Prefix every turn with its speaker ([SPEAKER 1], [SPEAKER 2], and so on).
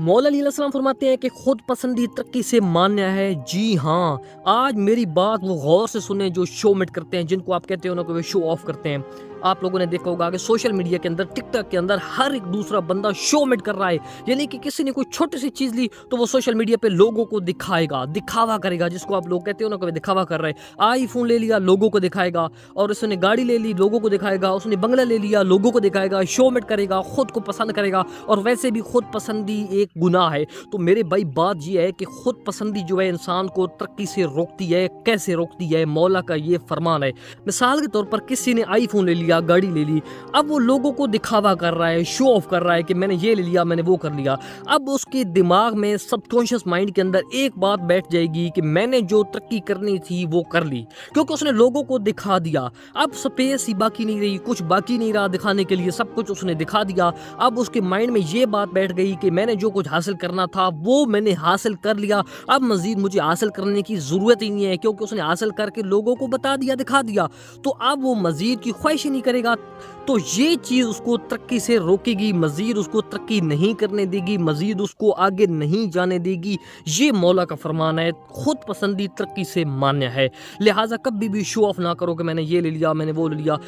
[SPEAKER 1] मौला अली अलैहिस्सलाम फरमाते हैं कि खुद पसंदी तरक्की से मान्य है। जी हाँ, आज मेरी बात वो गौर से सुने जो शो मिट करते हैं, जिनको आप कहते हो ना कि वे शो ऑफ करते हैं। आप लोगों ने देखा होगा कि सोशल मीडिया के अंदर, टिकटॉक के अंदर हर एक दूसरा बंदा शो मिट कर रहा है। यानी कि किसी ने कोई छोटी सी चीज़ ली तो वो सोशल मीडिया पे लोगों को दिखाएगा, दिखावा करेगा, जिसको आप लोग कहते हो ना कि दिखावा कर रहे हैं। आईफोन ले लिया, लोगों को दिखाएगा, और उसने गाड़ी ले ली, लोगों को दिखाएगा, उसने बंगला ले लिया, लोगों को दिखाएगा, शो मिट करेगा, खुद को पसंद करेगा। और वैसे भी खुद पसंदी एक गुनाह है। तो मेरे भाई बात ये है कि खुद पसंदी जो है इंसान को तरक्की से रोकती है। कैसे रोकती है? मौला का ये फरमान है। मिसाल के तौर पर किसी ने आईफोन ले लिया, गाड़ी ले ली, अब वो लोगों को दिखावा कर रहा है, शो ऑफ कर रहा है कि मैंने ये ले लिया, मैंने वो कर लिया। अब उसके दिमाग में, सबकॉन्शियस माइंड के अंदर एक बात बैठ जाएगी कि मैंने जो तरक्की करनी थी वो कर ली, क्योंकि उसने लोगों को दिखा दिया। अब स्पेस ही बाकी नहीं रही, कुछ बाकी नहीं रहा दिखाने के लिए, सब कुछ उसने दिखा दिया। अब उसके माइंड में ये बात बैठ गई कि मैंने जो कुछ हासिल करना था वो मैंने हासिल कर लिया, अब मजीद मुझे हासिल करने की ज़रूरत ही नहीं है, क्योंकि उसने हासिल करके लोगों को बता दिया, दिखा दिया। तो अब वो मजीद की ख्वाहिश ही नहीं करेगा। तो ये चीज़ उसको तरक्की से रोकेगी, मजीद उसको तरक्की नहीं करने देगी, मजीद उसको आगे नहीं जाने देगी। ये मौला का फरमान है, खुद पसंदी तरक्की से मान्य है। लिहाजा कभी भी शो ऑफ ना करो कि मैंने ये ले लिया, मैंने वो ले लिया।